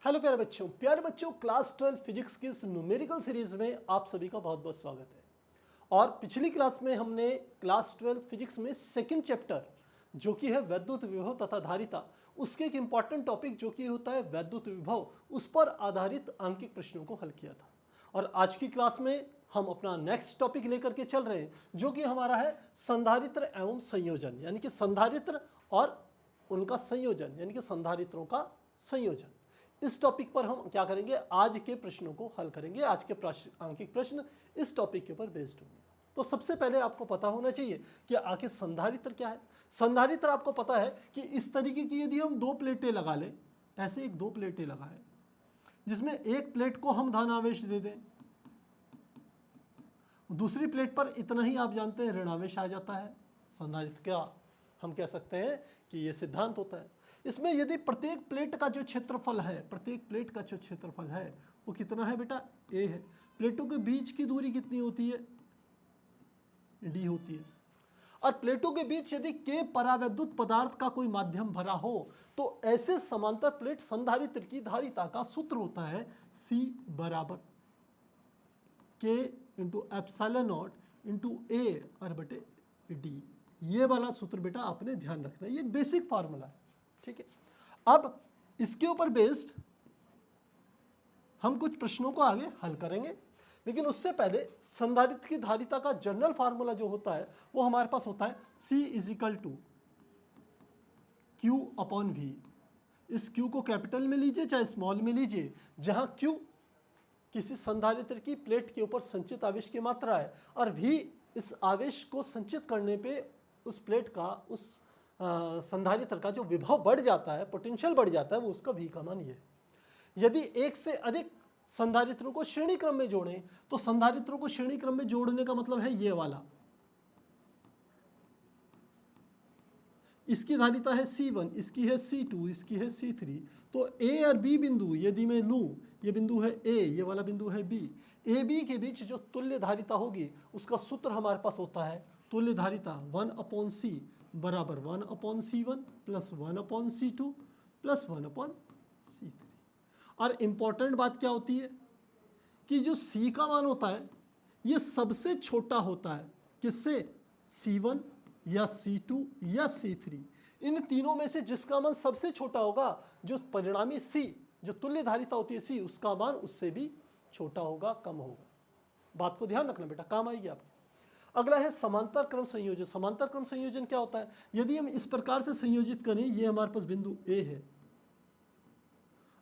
प्यारे बच्चों class 12 physics की इस न्यूमेरिकल सीरीज में आप सभी का बहुत बहुत स्वागत है। और पिछली क्लास में हमने क्लास 12 फिजिक्स में सेकंड चैप्टर जो कि है वैद्युत विभव तथा धारिता, उसके एक इंपॉर्टेंट टॉपिक जो कि होता है वैद्युत विभव, उस पर आधारित आंकिक प्रश्नों को हल किया था। और आज की क्लास में हम अपना नेक्स्ट टॉपिक लेकर के चल रहे हैं जो कि हमारा है संधारित्र एवं संयोजन, यानी कि संधारित्र और उनका संयोजन, यानी कि संधारित्रों का संयोजन। इस टॉपिक पर हम क्या करेंगे, आज के प्रश्नों को हल करेंगे। आज के आंकिक प्रश्न इस टॉपिक के ऊपर बेस्ड होंगे। तो सबसे पहले आपको पता होना चाहिए कि आखिर संधारित्र क्या है। संधारित्र आपको पता है कि इस तरीके की यदि हम दो प्लेटें लगा लें, ऐसे एक दो प्लेटें लगाएं जिसमें एक प्लेट को हम धन आवेश दे दें, दूसरी प्लेट पर इतना ही आप जानते हैं ऋण आवेश आ जाता है। संधारित्र क्या हम कह सकते हैं कि यह सिद्धांत होता है। इसमें यदि प्रत्येक प्लेट का जो क्षेत्रफल है, प्रत्येक प्लेट का जो क्षेत्रफल है वो कितना है बेटा, a है। प्लेटों के बीच की दूरी कितनी होती है, d होती है। और प्लेटों के बीच यदि k परावैद्युत पदार्थ का कोई माध्यम भरा हो तो ऐसे समांतर प्लेट संधारित्र की धारिता का सूत्र होता है C बराबर k into epsilon not into a और बटे d। ये वाला सूत्र बेटा आपने ध्यान रखना है, ये बेसिक फार्मूला है, ठीक है। अब इसके ऊपर बेस्ड हम कुछ प्रश्नों को आगे हल करेंगे, लेकिन उससे पहले संधारित्र की धारिता का जनरल फार्मूला जो होता है वो हमारे पास होता है C is equal to Q upon V। इस Q को कैपिटल में लीजिए चाहे स्मॉल में लीजिए, जहां Q किसी संधारित्र की प्लेट के ऊपर संचित आवेश की मात्रा है और V इस आवेश को संचित करने पे उस प्लेट का, उस संधारित्र का जो विभव बढ़ जाता है, पोटेंशियल बढ़ जाता है, वो उसका V का मान ये है। यदि एक से अधिक संधारित्रों को श्रेणी क्रम में जोड़ें तो संधारित्रों को श्रेणी क्रम में जोड़ने का मतलब है ये वाला, इसकी धारिता है C1, इसकी है C2, इसकी है C3। तो A और B बिंदु यदि मैं लूं, ये बिंदु है A, ये वाला बिंदु है B, A B के बीच जो तुल्य धारिता होगी उसका सूत्र हमारे पास होता है तुल्य धारिता 1/C बराबर 1/C1 plus 1/C2 plus 1/C3। और इंपॉर्टेंट बात क्या होती है कि जो C का मान होता है ये सबसे छोटा होता है, किससे, C1 या C2 या C3। इन तीनों में से जिसका मान सबसे छोटा होगा, जो परिणामी C, जो तुल्य धारिता होती है C, उसका मान उससे भी छोटा होगा, कम होगा। बात को ध्यान रखना बेटा, काम आएगी आपको। अगला है समांतर क्रम संयोजन। समांतर क्रम संयोजन क्या होता है, यदि हम इस प्रकार से संयोजित करें, ये हमारे पास बिंदु A है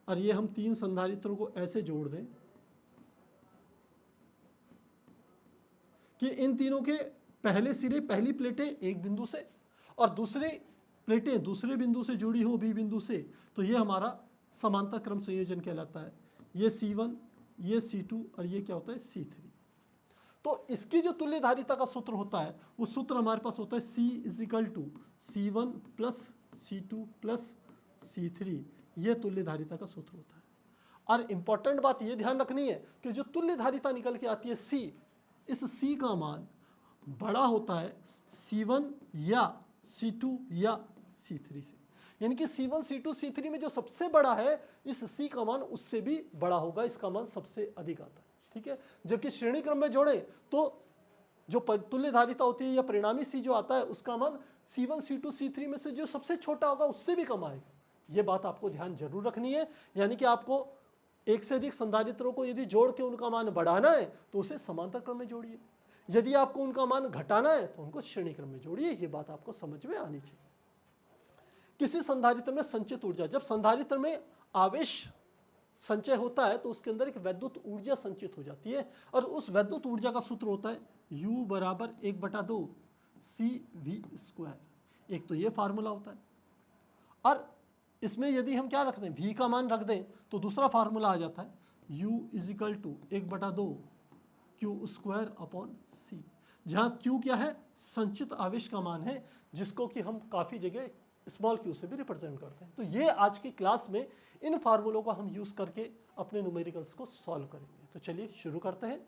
और ये हम तीन संधारित्रों को ऐसे जोड़ दें कि इन तीनों के पहले सिरे, पहली प्लेटें एक बिंदु से और दूसरी प्लेटें दूसरे बिंदु से जुड़ी हो B बिंदु से, तो ये हमारा समांतर क्रम संयोजन कहलाता है। ये C1, ये C2 और ये क्या होता है C3। तो इसकी जो तुल्य धारिता का सूत्र होता है वो सूत्र हमारे पास होता है C is equal to C1 plus C2 plus C3। ये तुल्य धारिता का सूत्र होता है। और इंपॉर्टेंट बात ये ध्यान रखनी है कि जो तुल्य धारिता निकल के आती है C, इस C का मान बड़ा होता है C1 या C2 या C3 से, यानी कि C1, C2, C3 में जो सबसे बड़ा है इस C का मान उससे भी बड़ा होगा, इसका मान सबसे अधिक आता है, ठीक है। जबकि श्रेणी क्रम में जोड़े तो जो तुल्य धारिता होती है या परिणामी C जो आता है उसका मान C1, C2, C3 में से जो सबसे छोटा होगा उससे भी कम आएगा। ये बात आपको ध्यान जरूर रखनी है, यानी कि आपको एक से अधिक संधारित्रों को यदि जोड़ के उनका मान बढ़ाना है तो उसे समांतर क्रम में जोड़िए, यदि आपको उनका मान घटाना है तो उनको श्रेणी क्रम में जोड़िए। ये बात आपको समझ में आनी चाहिए। किसी संधारित्र में संचित ऊर्जा, जब संधारित्र में आवेश संचय होता है तो उसके अंदर एक वैद्युत ऊर्जा संचित हो जाती है और उस वैद्युत ऊर्जा का सूत्र होता है U बराबर 1/2 CV²। एक तो ये फार्मूला होता है, और इसमें यदि हम क्या रख दें, V का मान रख दें तो दूसरा फार्मूला आ जाता है U is equal to 1/2 Q² upon C, जहां Q क्या है, संचित आवेश का मान है, जिसको कि हम काफी जगह स्मॉल q से भी रिप्रेजेंट करते हैं। तो ये आज की क्लास में इन फार्मूलों को हम यूज करके अपने न्यूमेरिकल्स को सॉल्व करेंगे। तो चलिए शुरू करते हैं।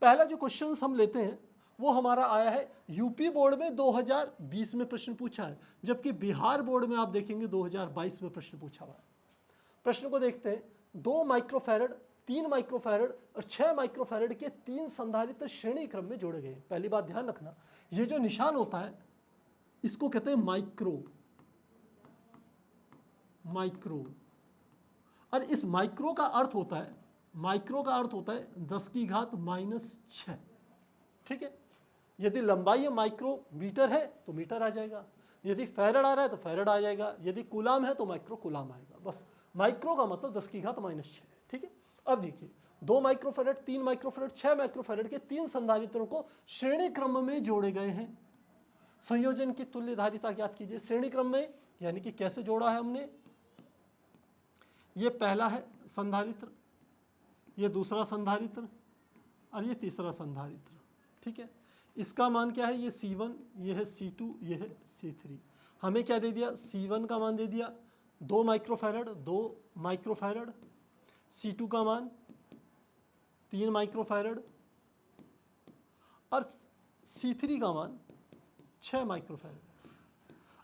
पहला जो क्वेश्चन हम लेते हैं वो हमारा आया है यूपी बोर्ड में 2020 में प्रश्न पूछा है, जबकि बिहार बोर्ड में आप देखेंगे 2022 में प्रश्न पूछा हुआ है। प्रश्न को देखते हैं। 2 माइक्रोफैरड, 3 माइक्रोफैरड और 6 माइक्रोफैरड के 3 संधारित्र श्रेणी क्रम में जोड़े गए। पहली बात ध्यान रखना, ये जो निशान होता है इसको कहते हैं माइक्रो, माइक्रो। और इस माइक्रो का अर्थ होता है, माइक्रो का अर्थ होता है 10 की घात -6। ठीक है, यदि लंबाई माइक्रोमीटर है तो मीटर आ जाएगा, यदि फैरड आ रहा है तो फैरड आ जाएगा, यदि कूलाम है तो माइक्रो कूलाम आएगा। बस माइक्रो का मतलब 10 की घात -6। ठीक है, अब देखिए 2 माइक्रोफैरड, 3 माइक्रोफैरड, 6 माइक्रोफैरड के 3 संधारित्रों को श्रेणी क्रम में जोड़े गए हैं। संयोजन की तुल्य धारिता ज्ञात कीजिए। श्रेणी क्रम में यानी कि कैसे जोड़ा है हमने, ये पहला है संधारित्र, ये दूसरा संधारित्र और ये तीसरा संधारित्र। ठीक है, इसका मान क्या है, ये C1, ये है C2, ये है C3। हमें क्या दे दिया, C1 का मान दे दिया 2 माइक्रोफैरड, 2 माइक्रोफैरड, C2 का मान 3 माइक्रोफैरड और C3 का मान 6 माइक्रोफैरड।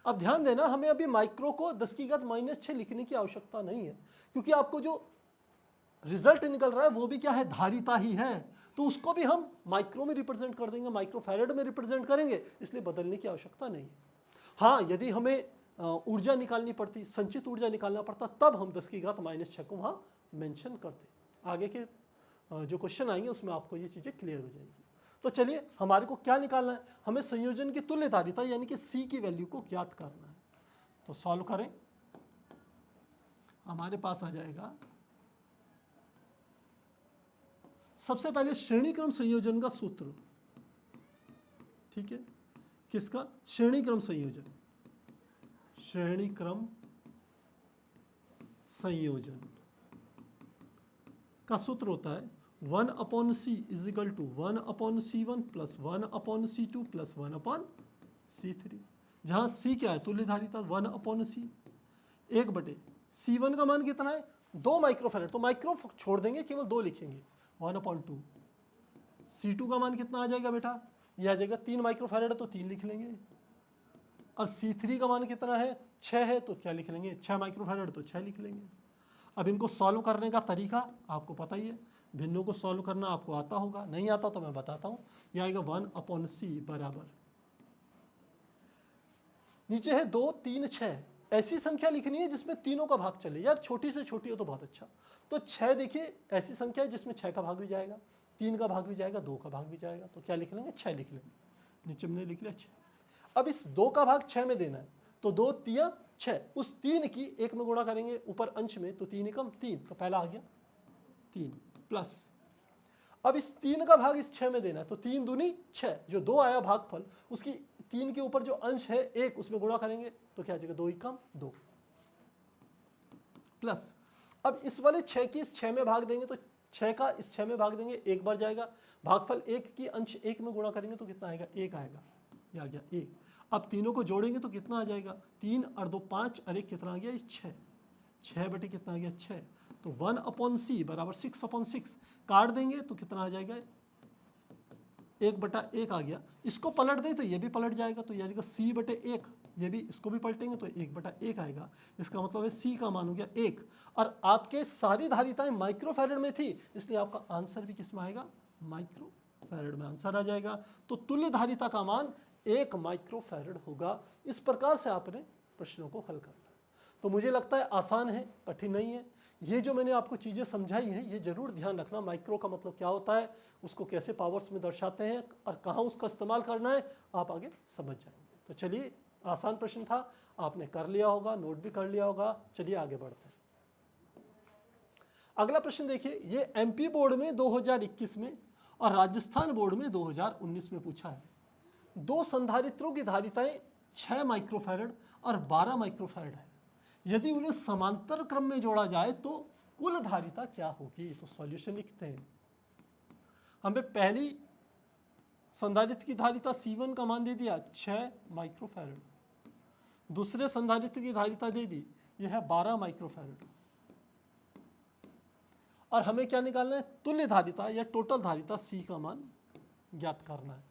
अब ध्यान देना, हमें अभी माइक्रो को 10 की घात -6 लिखने की आवश्यकता नहीं है, क्योंकि आपको जो रिजल्ट निकल रहा है वो भी क्या है, धारिता ही है। तो उसको भी हम माइक्रो में रिप्रेजेंट कर देंगे, माइक्रोफैरड में रिप्रेजेंट करेंगे, इसलिए बदलने की आवश्यकता नहीं है। हाँ, यदि हमें ऊर्जा निकालनी पड़ती, संचित ऊर्जा निकालना पड़ता, तब हम 10 की घात -6 को वहाँ मेंशन करते। आगे के जो क्वेश्चन आएंगे उसमें आपको ये चीज़ें क्लियर हो जाएगी। तो चलिए, हमारे को क्या निकालना है, हमें संयोजन की तुल्य धारिता यानी कि C की वैल्यू को ज्ञात करना है। तो सॉल्व करें, हमारे पास आ जाएगा सबसे पहले श्रेणी क्रम संयोजन का सूत्र। ठीक है, किसका, श्रेणी क्रम संयोजन, श्रेणी क्रम संयोजन का सूत्र होता है 1/C = 1/C1 + 1/C2 + 1/C3, जहां C क्या है, तुल्य धारिता 1/C। 1/C1 का मान कितना है, 2 माइक्रोफैरड, तो माइक्रो छोड़ देंगे, केवल 2 लिखेंगे, 1/2। C2 का मान कितना आ जाएगा बेटा, यह आ जाएगा 3 माइक्रोफैरड, तो 3 लिख लेंगे। और C3 का मान कितना है, 6 है, तो क्या लिख लेंगे, 6 माइक्रोफैरड, तो 6 लिख लेंगे। अब इनको सॉल्व करने का तरीका आपको पता ही है, भिन्नों को सॉल्व करना आपको आता होगा, नहीं आता तो मैं बताता हूँ। यह आएगा 1/C बराबर, नीचे है 2, 3, 6। ऐसी संख्या लिखनी है जिसमें तीनों का भाग चले, यार छोटी से छोटी हो तो बहुत अच्छा। तो 6 देखिए ऐसी संख्या है जिसमें 6 का भाग भी जाएगा, 3 का भाग भी जाएगा, 2 का भाग भी जाएगा, तो क्या लिख लेंगे, 6 लिख लेंगे। नीचे हमने लिख लिया 6। अब इस 2 का भाग 6 में देना है, तो 2 3 6, उस 3 की 1 में गुणा करेंगे ऊपर अंश में, तो 3 एकम 3, तो पहला आ गया 3 प्लस। अब इस 3 का भाग इस 6 में देना है, तो 3 दूनी 6, जो 2 आया भागफल, उसकी 3 के ऊपर जो अंश है 1, उसमें गुणा करेंगे, तो क्या आ जाएगा, 2 एकम 2 प्लस। अब इस वाले 6 की इस 6 में भाग देंगे, तो 6 का इस 6 में भाग देंगे, 1 बार जाएगा, भागफल 1 की अंश 1 में गुणा करेंगे तो कितना आएगा, 1 आएगा, ये आ गया 1। अब तीनों को जोड़ेंगे तो कितना आ जाएगा, 3 और 2 5 और 1 कितना आ गया, 6। 6 बटे कितना आ गया, 6, तो 1/C बराबर 6/6। काट देंगे तो कितना आ जाएगा, 1/1 आ गया। इसको पलट दें तो ये भी पलट जाएगा, तो ये आ जाएगा C/1। ये भी, इसको भी पलटेंगे तो 1/1 आएगा। इसका मतलब है C का मान हो गया 1। और आपके सारी धारिताएं माइक्रोफैरड में थी, इसलिए आपका आंसर भी किस में आएगा, माइक्रोफैरड में आंसर आ जाएगा। तो तुल्य धारिता का मान 1 माइक्रोफैरड होगा। इस प्रकार से आपने प्रश्नों को हल करना। तो मुझे लगता है आसान है, कठिन नहीं है। ये जो मैंने आपको चीज़ें समझाई हैं, ये जरूर ध्यान रखना, माइक्रो का मतलब क्या होता है, उसको कैसे पावर्स में दर्शाते हैं और कहाँ उसका इस्तेमाल करना है, आप आगे समझ जाएंगे। तो चलिए, आसान प्रश्न था, आपने कर लिया होगा, नोट भी कर लिया होगा। चलिए आगे बढ़ते हैं। अगला प्रश्न देखिए, ये MP बोर्ड में 2021 में और राजस्थान बोर्ड में 2019 में पूछा है। 2 संधारित्रों की धारिताएं 6 माइक्रोफैरड और 12 माइक्रोफैरड है। यदि उन्हें समांतर क्रम में जोड़ा जाए तो कुल धारिता क्या होगी। तो सॉल्यूशन लिखते हैं। हमें पहली संधारित्र की धारिता C1 का मान दे दिया 6 माइक्रोफैरड, दूसरे संधारित्र की धारिता दे दी, यह है 12 माइक्रोफैरड। और हमें क्या निकालना है, तुल्य धारिता या टोटल धारिता C का मान ज्ञात करना है।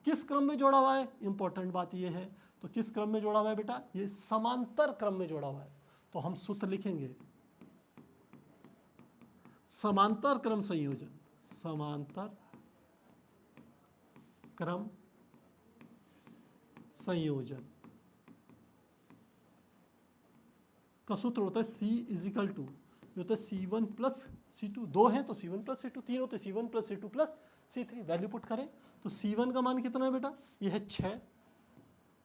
किस क्रम में जोड़ा हुआ है, इंपॉर्टेंट बात यह है। तो किस क्रम में जोड़ा हुआ है बेटा, ये समांतर क्रम में जोड़ा हुआ है। तो हम सूत्र लिखेंगे समांतर क्रम संयोजन, समांतर क्रम संयोजन का सूत्र होता है C इजिकल टू होता है C1 प्लस C2, दो हैं तो C1 प्लस C2, तीन होते C1 plus C2 plus C3। Value put करें तो C1 का मान कितना है बेटा, ये है 6।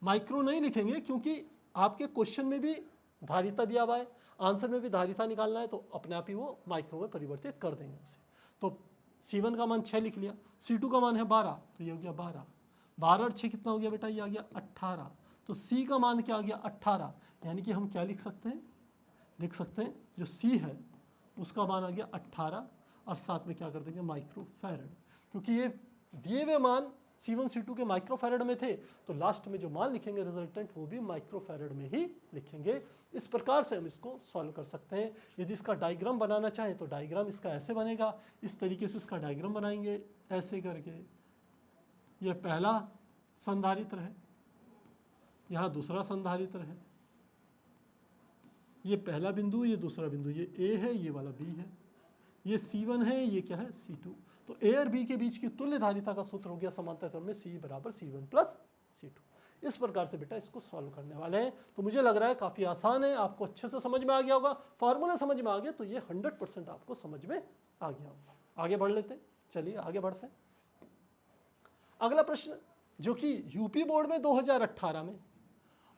माइक्रो नहीं लिखेंगे क्योंकि आपके क्वेश्चन में भी धारिता दिया हुआ है, आंसर में भी धारिता निकालना है, तो अपने आप ही वो माइक्रो में परिवर्तित कर देंगे उसे। तो C1 का मान 6 लिख लिया, C2 का मान है 12, तो ये हो गया 12, 12 और 6 कितना हो गया बेटा, ये आ गया 18। तो C का मान क्या आ गया 18, यानी कि हम क्या लिख सकते हैं, लिख सकते हैं जो C है उसका मान आ गया 18 और साथ में क्या कर देंगे माइक्रो फैरड, क्योंकि ये दिए हुए मान C1 C2 के माइक्रो फैरड में थे, तो लास्ट में जो मान लिखेंगे रिजल्टेंट वो भी माइक्रो फैरड में ही लिखेंगे। इस प्रकार से हम इसको सॉल्व कर सकते हैं। यदि इसका डायग्राम बनाना चाहें तो डायग्राम इसका ऐसे बनेगा, इस तरीके से इसका डायग्राम बनाएंगे ऐसे करके। यह पहला संधारित्र है, यहाँ दूसरा संधारित्र है, ये पहला बिंदु, ये दूसरा बिंदु, ये A है, ये वाला B है, ये C1 है, ये क्या है C2। तो A और B के बीच की तुल्य धारिता का सूत्र हो गया समांतर क्रम में C बराबर C1 प्लस C2। इस प्रकार से बेटा इसको सॉल्व करने वाले हैं। तो मुझे लग रहा है काफ़ी आसान है, आपको अच्छे से समझ में आ गया होगा, फार्मूला समझ में आ गया तो ये 100% आपको समझ में आ गया होगा। आगे बढ़ लेते हैं, चलिए आगे बढ़ते हैं। अगला प्रश्न जो कि यूपी बोर्ड में 2018 में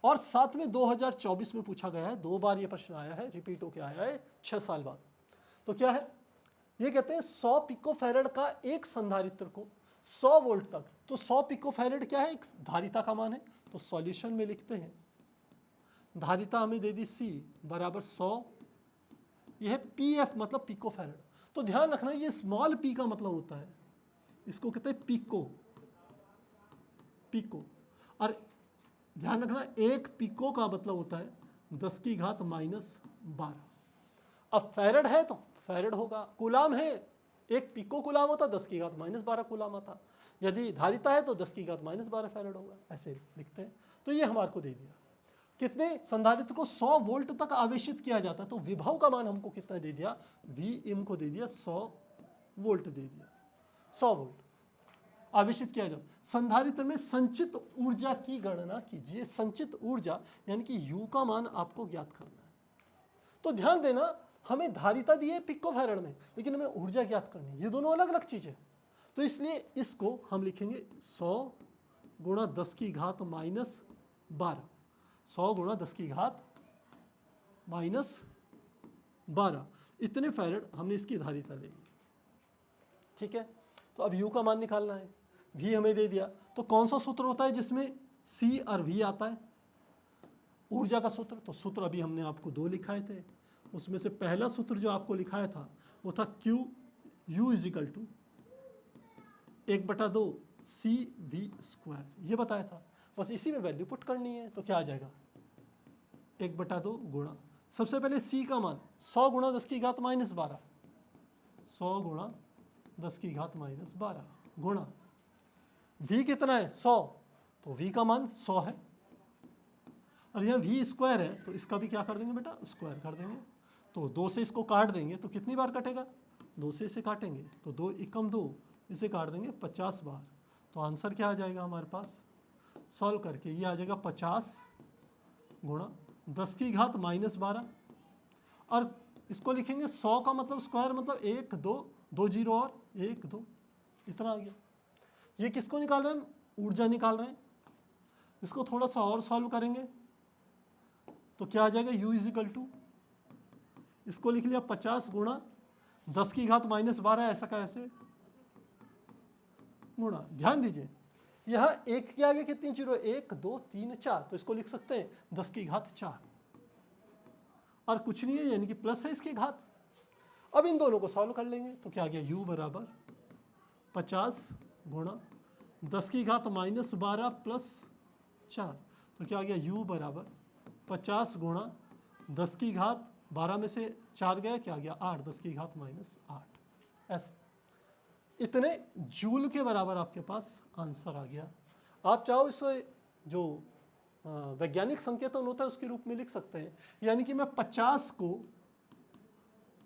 और साथ में 2024 में पूछा गया है, दो बार ये प्रश्न आया है, रिपीट होके आया है 6 साल बाद। तो क्या है, ये कहते हैं 100 पिकोफैरड का एक संधारित्र को 100 वोल्ट तक, तो 100 पिकोफैरड क्या है, एक धारिता का मान है। तो सॉल्यूशन में लिखते हैं, धारिता हमें दे दी C बराबर 100, यह है PF मतलब पिकोफैरड। तो ध्यान रखना ये स्मॉल p का मतलब होता है, इसको कहते हैं पिको, पिको। और ध्यान रखना एक पिको का मतलब होता है 10 की घात -12। अब फैरड है तो फैरड होगा, कुलाम है एक पिको कुलाम होता 10 की घात -12 कुलाम आता, यदि धारिता है तो 10 की घात -12 फैरड होगा, ऐसे लिखते हैं। तो ये हमारे को दे दिया, कितने संधारित्र को 100 वोल्ट तक आवेशित किया जाता है, तो विभव का मान हमको कितना दे दिया, Vm को दे दिया 100 वोल्ट दे दिया, 100 वोल्ट आवेशित किया जाए। संधारित्र में संचित ऊर्जा की गणना कीजिए, संचित ऊर्जा यानी कि U का मान आपको ज्ञात करना है। तो ध्यान देना, हमें धारिता दी है पिकोफैरड में, लेकिन हमें ऊर्जा ज्ञात करनी है, ये दोनों अलग अलग चीजें। तो इसलिए इसको हम लिखेंगे 100 गुणा 10 की घात -12, 100 गुणा 10 की घात -12, इतने फैरड हमने इसकी धारिता ले ली। ठीक है, तो अब U का मान निकालना है, V हमें दे दिया। तो कौन सा सूत्र होता है जिसमें C और V आता है, ऊर्जा का सूत्र। तो सूत्र अभी हमने आपको दो लिखाए थे, उसमें से पहला सूत्र जो आपको लिखाया था वो था Q U is equal to 1/2 CV², ये बताया था। बस इसी में वैल्यू पुट करनी है, तो क्या आ जाएगा 1/2 गुणा, सबसे पहले C का मान 100 गुणा 10 की घात -12, 100 गुणा 10 की घात -12 गुणा V कितना है 100, तो V का मान 100 है, और यहाँ V² है तो इसका भी क्या कर देंगे बेटा, स्क्वायर कर देंगे। तो 2 से इसको काट देंगे तो कितनी बार कटेगा, 2 से इसे काटेंगे तो 2 एकम 2, इसे काट देंगे 50 बार। तो आंसर क्या आ जाएगा हमारे पास, सॉल्व करके ये आ जाएगा 50 गुणा 10 की घात -12, और इसको लिखेंगे 100 का मतलब स्क्वायर मतलब 1 2 2 0 और 1 2, इतना आ गया। ये किसको निकाल रहे हैं हम, ऊर्जा निकाल रहे हैं। इसको थोड़ा सा और सॉल्व करेंगे तो क्या आ जाएगा U इजिकल टू, इसको लिख लिया 50 गुणा 10 की घात -12, ऐसा का ऐसे गुणा। ध्यान दीजिए यहाँ एक के आगे कितनी जीरो, 1 2 3 4, तो इसको लिख सकते हैं 10 की घात 4, और कुछ नहीं है यानी कि प्लस है इसकी घात। अब इन दोनों को सॉल्व कर लेंगे तो क्या आ गया, U बराबर 50 गुणा 10 की घात -12 प्लस 4, तो क्या आ गया U बराबर 50 गुणा 10 की घात 12 में से 4 गया, क्या आ गया 8, 10 की घात -8, ऐसे इतने जूल के बराबर आपके पास आंसर आ गया। आप चाहो इसे जो वैज्ञानिक संकेतन होता है उसके रूप में लिख सकते हैं, यानी कि मैं 50 को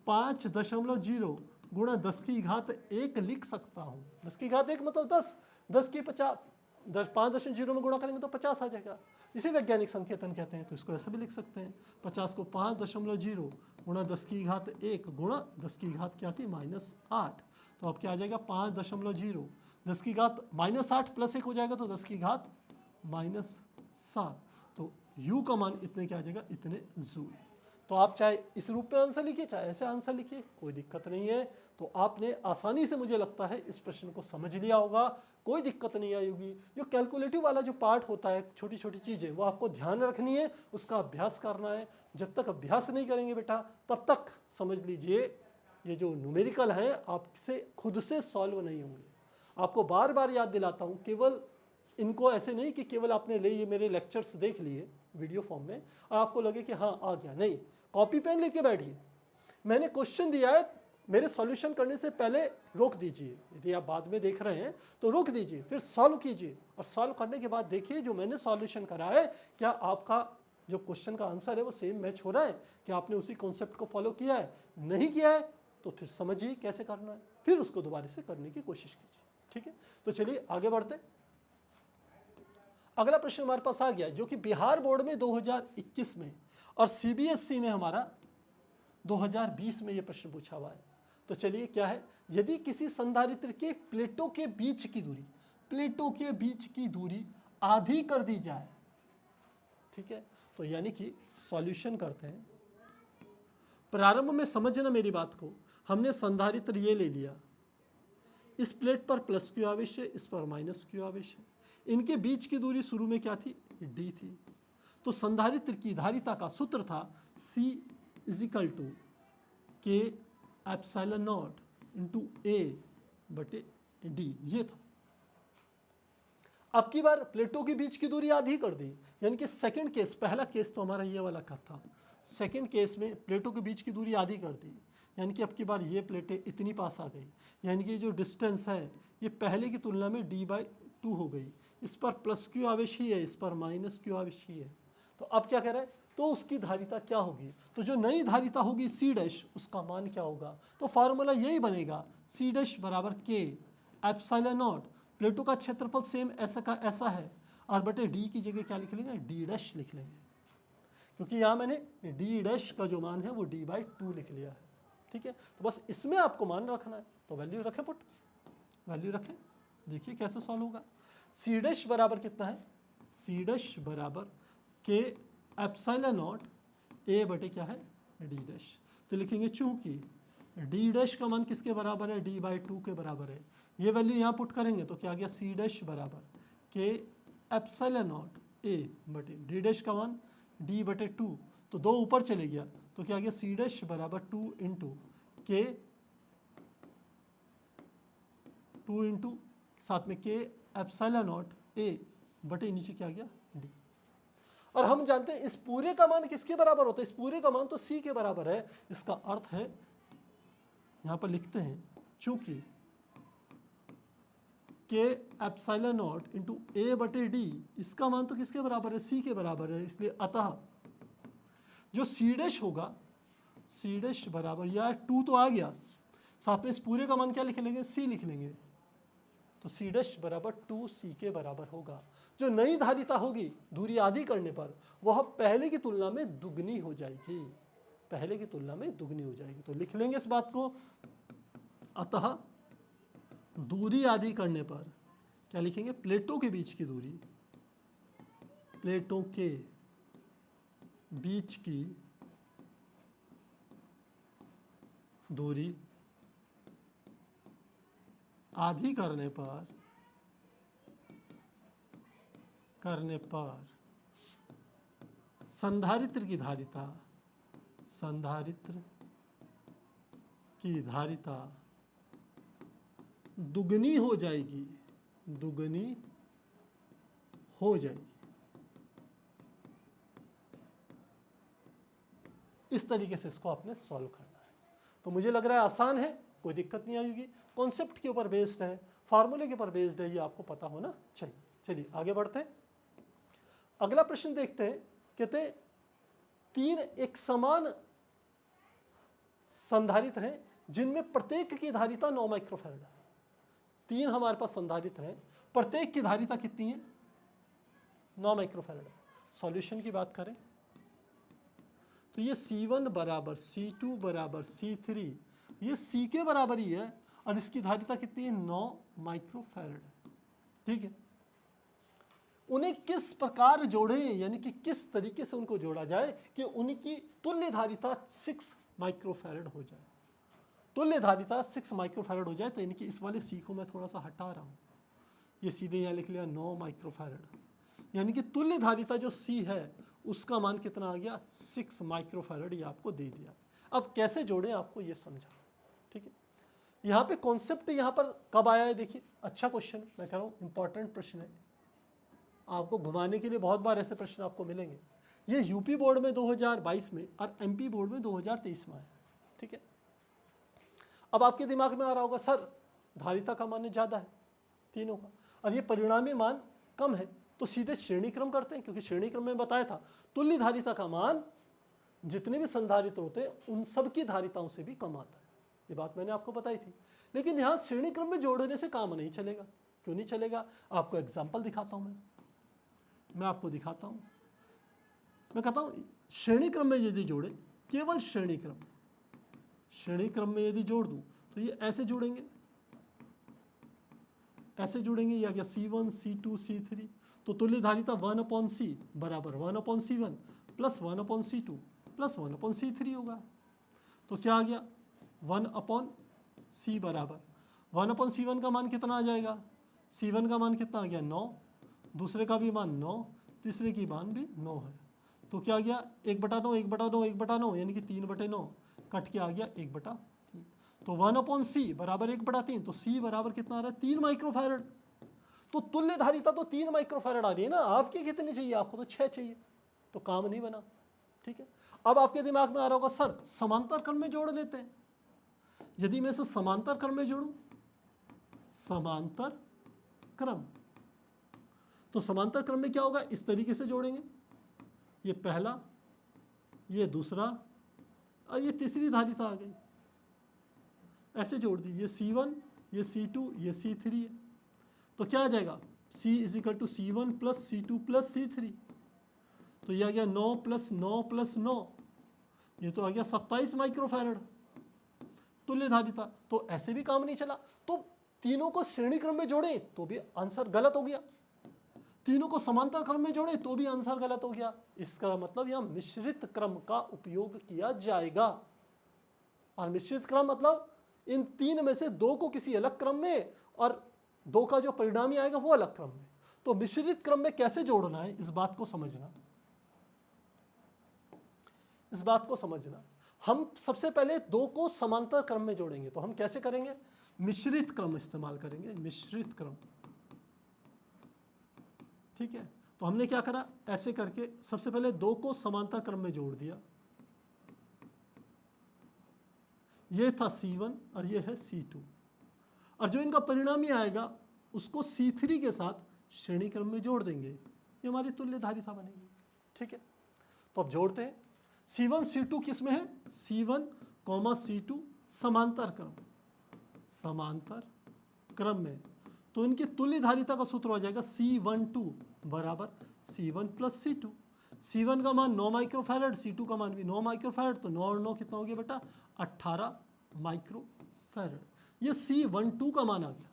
5.0 गुणा 10 की घात 1 लिख सकता हूँ। 10 की घात 1 मतलब 10, 10 की 50, 5.0 में गुणा करेंगे तो 50 आ जाएगा। इसे वैज्ञानिक संकेतन कहते हैं। तो इसको ऐसे भी लिख सकते हैं, 50 को 5.0 गुणा 10 की घात 1 गुणा 10 की घात क्या थी -8। तो अब क्या आ जाएगा 5.0, 10 की घात -8 प्लस 1 हो जाएगा तो 10 की घात -7। तो u का मान इतने क्या आ जाएगा, इतने जूल। तो आप चाहे इस रूप में आंसर लिखिए चाहे ऐसे आंसर लिखिए, कोई दिक्कत नहीं है। तो आपने आसानी से मुझे लगता है इस प्रश्न को समझ लिया होगा, कोई दिक्कत नहीं आई होगी। जो कैलकुलेटिव वाला जो पार्ट होता है, छोटी छोटी चीज़ें वो आपको ध्यान रखनी है, उसका अभ्यास करना है। जब तक अभ्यास नहीं करेंगे बेटा तब तक समझ लीजिए ये जो न्यूमेरिकल हैं आपसे खुद से सॉल्व नहीं होंगे। आपको बार बार याद दिलाता हूँ, केवल इनको ऐसे नहीं कि केवल आपने ले ये मेरे लेक्चर्स देख लिए वीडियो फॉर्म में और आपको लगे कि हाँ आ गया, नहीं, कॉपी पेन लेके बैठिए। मैंने क्वेश्चन दिया है, मेरे सॉल्यूशन करने से पहले रोक दीजिए, यदि आप बाद में देख रहे हैं तो रोक दीजिए, फिर सॉल्व कीजिए और सॉल्व करने के बाद देखिए जो मैंने सॉल्यूशन करा है क्या आपका जो क्वेश्चन का आंसर है वो सेम मैच हो रहा है, क्या आपने उसी कॉन्सेप्ट को फॉलो किया है। नहीं किया है तो फिर समझिए कैसे करना है, फिर उसको दोबारा से करने की कोशिश कीजिए। ठीक है, तो चलिए आगे बढ़ते हैं। अगला प्रश्न हमारे पास आ गया जो कि बिहार बोर्ड में 2021 में और सीबीएसई में हमारा 2020 में ये प्रश्न पूछा हुआ है। तो चलिए क्या है, यदि किसी संधारित्र के प्लेटों के बीच की दूरी, प्लेटों के बीच की दूरी आधी कर दी जाए, ठीक है, तो यानी कि सॉल्यूशन करते हैं। प्रारंभ में समझना मेरी बात को, हमने संधारित्र ये ले लिया, इस प्लेट पर प्लस क्यू आवेश है, इस पर माइनस क्यू आवेश है, इनके बीच की दूरी शुरू में क्या थी, डी थी। तो संधारित्र की धारिता का सूत्र था C इजिकल टू के एप्सिलॉन नॉट इंटू ए बटे डी, ये था। अब की बार प्लेटों के बीच की दूरी आधी कर दी, यानी कि सेकंड केस, पहला केस तो हमारा ये वाला का था, सेकंड केस में प्लेटों के बीच की दूरी आधी कर दी, यानी कि अब की बार ये प्लेटें इतनी पास आ गई, यानी कि जो डिस्टेंस है ये पहले की तुलना में d/2 हो गई। इस पर प्लस क्यू आवेश ही है, इस पर माइनस क्यू आवेश ही है। तो अब क्या कह रहा है, तो उसकी धारिता क्या होगी, तो जो नई धारिता होगी C डैश, उसका मान क्या होगा, तो फार्मूला यही बनेगा C डैश बराबर के एप्सिलॉन नॉट, प्लेटों का क्षेत्रफल सेम ऐसा का ऐसा है, और बटे डी की जगह क्या लिख लेंगे, डी डैश लिख लेंगे, क्योंकि यहाँ मैंने डी डैश का जो मान है वो d/2 लिख लिया है। ठीक है, तो बस इसमें आपको मान रखना है, तो वैल्यू रखें, पुट वैल्यू रखें, देखिए कैसे सॉल्व होगा। C डैश बराबर कितना है, C डैश बराबर के एप्सिलॉन नॉट ए बटे क्या है, डी डैश। तो लिखेंगे चूंकि डी डैश का मान किसके बराबर है, d/2 के बराबर है, ये वैल्यू यहाँ पुट करेंगे तो क्या आ गया, C डैश बराबर के एप्सिलॉन नॉट ए बटे डी डैश का मान d/2, तो 2 ऊपर चले गया तो क्या आ गया, C डैश बराबर 2 इंटू के, 2 इंटू साथ में के एप्सिलॉन नॉट ए बटे नीचे क्या आ गया, डी। और हम जानते हैं इस पूरे का मान किसके बराबर होता है, इस पूरे का मान तो C के बराबर है। इसका अर्थ है, यहाँ पर लिखते हैं चूंकि के एप्सिलॉन नॉट इंटू ए बटे डी, इसका मान तो किसके बराबर है, C के बराबर है, इसलिए अतः जो C डैश होगा, C डैश बराबर, या 2 तो आ गया, साथ में इस पूरे का मान क्या लिख लेंगे, C लिख लेंगे, तो C डैश बराबर 2C के बराबर होगा। जो नई धारिता होगी दूरी आधी करने पर वह पहले की तुलना में दुगनी हो जाएगी, पहले की तुलना में दुगनी हो जाएगी। तो लिख लेंगे इस बात को, अतः दूरी आधी करने पर क्या लिखेंगे, प्लेटों के बीच की दूरी, प्लेटों के बीच की दूरी आधी करने पर संधारित्र की धारिता दुगनी हो जाएगी, इस तरीके से इसको आपने सॉल्व करना है। तो मुझे लग रहा है आसान है, कोई दिक्कत नहीं आएगी, कॉन्सेप्ट के ऊपर बेस्ड है, फार्मूले के ऊपर बेस्ड है, ये आपको पता होना चाहिए। चलिए आगे बढ़ते हैं, अगला प्रश्न देखते हैं। कहते हैं 3 एक समान संधारित्र हैं जिनमें प्रत्येक की धारिता 9 माइक्रोफैरड है। 3 हमारे पास संधारित्र हैं, प्रत्येक की धारिता कितनी है? 9 माइक्रोफैरड। सॉल्यूशन की बात करें तो ये C1 बराबर C2 बराबर C3, ये C के बराबर ही है और इसकी धारिता कितनी है? 9 माइक्रोफैरड। ठीक है, उन्हें किस प्रकार जोड़ें, यानी कि किस तरीके से उनको जोड़ा जाए कि उनकी तुल्य धारिता 6 माइक्रोफैरड हो जाए। तुल्य धारिता 6 माइक्रोफैरड हो जाए तो इनकी इस वाले C को मैं थोड़ा सा हटा रहा हूँ, ये सीधे यहाँ लिख लिया 9 माइक्रोफैरड, यानी कि तुल्य धारिता जो C है उसका मान कितना आ गया? 6 माइक्रोफैरड, ये आपको दे दिया। अब कैसे जोड़ें आपको ये समझा। ठीक है, यहाँ पे कॉन्सेप्ट यहाँ पर कब आया है? देखिए, अच्छा क्वेश्चन, मैं कह रहा हूँ इंपॉर्टेंट प्रश्न है, आपको घुमाने के लिए बहुत बार ऐसे प्रश्न आपको मिलेंगे। ये यूपी बोर्ड में 2022 में और एमपी बोर्ड में 2023 में आया। ठीक है, अब आपके दिमाग में आ रहा होगा सर धारिता का मान ज़्यादा है तीनों का और ये परिणामी मान कम है, तो सीधे श्रेणी क्रम करते हैं, क्योंकि श्रेणी क्रम में बताया था तुल्य धारिता का मान जितने भी संधारित्र होते हैं उन सब की धारिताओं से भी कम आता है। ये बात मैंने आपको बताई थी, लेकिन यहाँ श्रेणी क्रम में जोड़ने से काम नहीं चलेगा। क्यों नहीं चलेगा? आपको एग्जाम्पल दिखाता हूँ मैं आपको दिखाता हूँ। मैं कहता हूँ श्रेणी क्रम में यदि जोड़े, केवल श्रेणी क्रम में यदि जोड़ दूँ तो ये ऐसे जुड़ेंगे, ऐसे जुड़ेंगे, या क्या C1 C2 C3, तो तुल्य धारिता 1/C बराबर 1/C1 plus 1/C2 plus 1/C3 होगा। तो क्या आ गया? 1/C बराबर 1/C1 का मान कितना आ जाएगा? C1 का मान कितना आ गया? 9, दूसरे का भी मान 9, तीसरे की मान भी 9 है। तो क्या आ गया? 1/9 1/9 1/9, यानी कि 3/9 कट के आ गया 1/3। तो 1/C बराबर 1/3, तो C बराबर कितना आ रहा है? 3 माइक्रोफैरड। तो तुल्य धारिता तो 3 माइक्रोफैरड आ रही है ना, आपकी कितनी चाहिए? आपको तो 6 चाहिए, तो काम नहीं बना। ठीक है, अब आपके दिमाग में आ रहा होगा सर समांतर क्रम में जोड़ लेते हैं। यदि मैं इसे समांतर क्रम में जोड़ूं, समांतर क्रम, तो समांतर क्रम में क्या होगा? इस तरीके से जोड़ेंगे, ये पहला, ये दूसरा और ये तीसरी धारिता आ गई, ऐसे जोड़ दी। ये C1, ये C2, ये C3 है। तो क्या आ जाएगा? C = C1 plus C2 plus C3, तो ये आ गया 9 + 9 + 9, ये तो आ गया 27 माइक्रोफैरड तुल्य धारिता। तो ऐसे भी काम नहीं चला, तो तीनों को श्रेणी क्रम में जोड़े तो भी आंसर गलत हो गया, तीनों को समांतर क्रम में जोड़े तो भी आंसर गलत हो गया। इसका मतलब यह मिश्रित क्रम का उपयोग किया जाएगा। और मिश्रित क्रम मतलब इन तीन में से दो को किसी अलग क्रम में और दो का जो परिणामी आएगा वो अलग क्रम में। तो मिश्रित क्रम में कैसे जोड़ना है, इस बात को समझना, इस बात को समझना। हम सबसे पहले दो को समांतर क्रम में जोड़ेंगे, तो हम कैसे करेंगे? मिश्रित क्रम इस्तेमाल करेंगे, मिश्रित क्रम। ठीक है, तो हमने क्या करा? ऐसे करके सबसे पहले दो को समांतर क्रम में जोड़ दिया, ये था C1 और ये है C2, और जो इनका परिणामी आएगा उसको C3 के साथ श्रेणी क्रम में जोड़ देंगे, ये हमारी तुल्य धारिता बनेगी। ठीक है, तो अब जोड़ते हैं। C1 C2 किस में है? C1, C2 समांतर क्रम, समांतर क्रम में, तो इनकी तुल्य धारिता का सूत्र हो जाएगा C12 बराबर C1 प्लस C2। C1 का मान 9 माइक्रोफैरड, C2 का मान भी 9 माइक्रोफैरड, तो 9 और 9 कितना हो गया बेटा? 18 माइक्रोफैरड। ये C12 का मान आ गया।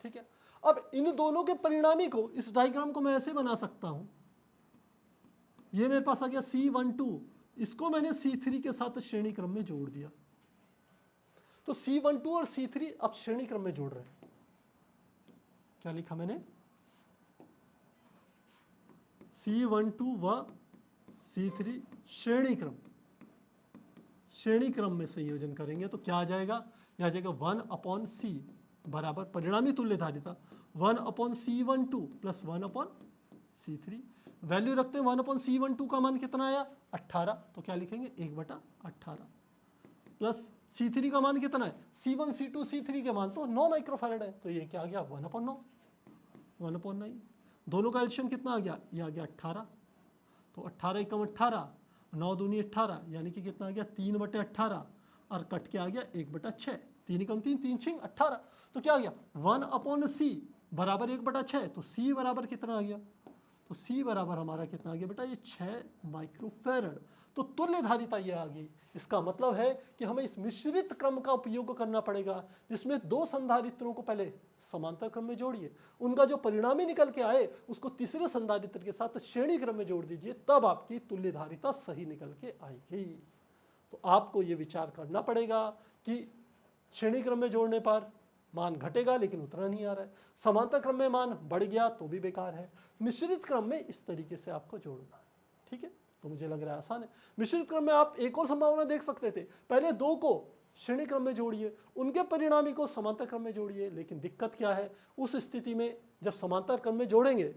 ठीक है, अब इन दोनों के परिणामी को, इस डायग्राम को मैं ऐसे बना सकता हूं, ये मेरे पास आ गया C12, इसको मैंने C3 के साथ श्रेणी क्रम में जोड़ दिया, तो C12 और C3 अब श्रेणी क्रम में जोड़ रहे हैं। क्या लिखा मैंने? C12 व C3 श्रेणी क्रम, श्रेणी क्रम में संयोजन करेंगे तो क्या आ जाएगा? यह आ जाएगा 1/C बराबर परिणामी तुल्य धारिता 1/C12 प्लस 1/C3। वैल्यू रखते हैं, 1/C12 का मान कितना आया? 18, तो क्या लिखेंगे? 1/18 प्लस C3 का मान कितना है? C1 C2 C3 के मान तो 9 माइक्रोफैरड है, तो ये क्या आ गया? 1/9, 1/9। दोनों का एलसीएम कितना आ गया? ये आ गया 18, तो 18 × 18, 9 दूनी 18, यानी कि कितना आ गया? 3/18, और कट के आ गया 1/6, 3 कम 3, 3 6 18। तो क्या आ गया 1/c बराबर 1/6। तो c बराबर कितना आ गया, तो c बराबर हमारा कितना आ गया बेटा, ये 6 माइक्रोफैरड। तो तुल्य धारिता ये आ गई। इसका मतलब है कि हमें इस मिश्रित क्रम का उपयोग करना पड़ेगा, जिसमें दो संधारित्रों को पहले समांतर क्रम में जोड़िए, उनका जो परिणामी निकल के आए उसको तीसरे संधारित्र के साथ श्रेणी क्रम में जोड़ दीजिए, तब आपकी तुल्य धारिता सही निकल के आएगी। तो आपको ये विचार करना पड़ेगा कि श्रेणी क्रम में जोड़ने पर मान घटेगा लेकिन उतना नहीं आ रहा है, समांतर क्रम में मान बढ़ गया तो भी बेकार है, मिश्रित क्रम में इस तरीके से आपको जोड़ना है। ठीक है, तो मुझे लग रहा है आसान है। मिश्रित क्रम में आप एक और संभावना देख सकते थे, पहले दो को श्रेणी क्रम में जोड़िए, उनके परिणामी को समांतर क्रम में जोड़िए। लेकिन दिक्कत क्या है, उस स्थिति में जब समांतर क्रम में जोड़ेंगे,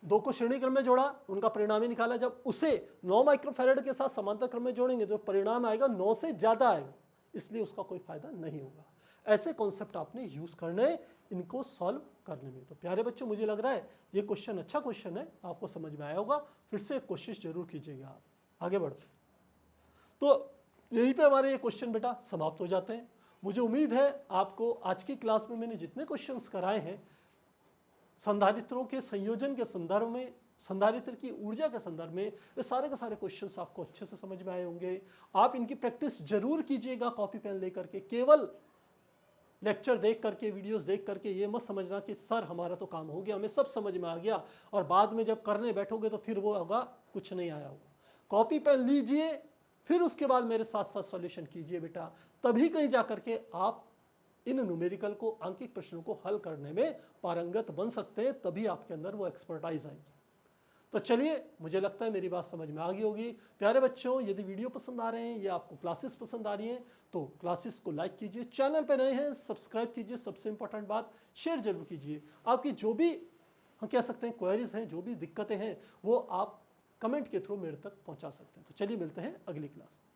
दो को श्रेणी क्रम में जोड़ा, उनका परिणामी निकाला, जब उसे 9 माइक्रोफैरड के साथ समांतर क्रम में जोड़ेंगे तो परिणाम आएगा 9 से ज्यादा आएगा, इसलिए उसका कोई फायदा नहीं होगा। ऐसे कॉन्सेप्ट आपने यूज करने, इनको सॉल्व करने में। तो प्यारे बच्चों, मुझे लग रहा है ये क्वेश्चन अच्छा क्वेश्चन है, आपको समझ में आया होगा। फिर से कोशिश जरूर कीजिएगा। आप आगे बढ़ते, तो यहीं पे हमारे ये क्वेश्चन बेटा समाप्त हो जाते हैं। मुझे उम्मीद है आपको आज की क्लास में मैंने जितने क्वेश्चंस कराए हैं, संधारित्रों के संयोजन के संदर्भ में, संधारित्र की ऊर्जा के संदर्भ में, वे सारे के सारे क्वेश्चंस आपको अच्छे से समझ में आए होंगे। आप इनकी प्रैक्टिस जरूर कीजिएगा कॉपी पेन लेकर के। केवल लेक्चर देख करके, वीडियोस देख करके ये मत समझना कि सर हमारा तो काम हो गया, हमें सब समझ में आ गया, और बाद में जब करने बैठोगे तो फिर वो होगा कुछ नहीं आया होगा। कॉपी पेन लीजिए, फिर उसके बाद मेरे साथ साथ सॉल्यूशन कीजिए बेटा, तभी कहीं जा करके आप इन न्यूमेरिकल को, आंकिक प्रश्नों को हल करने में पारंगत बन सकते हैं, तभी आपके अंदर वो एक्सपर्टाइज आएगी। तो चलिए, मुझे लगता है मेरी बात समझ में आ गई होगी। प्यारे बच्चों, यदि वीडियो पसंद आ रहे हैं या आपको क्लासेस पसंद आ रही हैं तो क्लासेस को लाइक कीजिए, चैनल पर नए हैं सब्सक्राइब कीजिए, सबसे इंपॉर्टेंट बात शेयर जरूर कीजिए। आपकी जो भी हम कह सकते हैं क्वेरीज हैं, जो भी दिक्कतें हैं, वो आप कमेंट के थ्रू मेरे तक पहुंचा सकते हैं। तो चलिए मिलते हैं अगली क्लास में।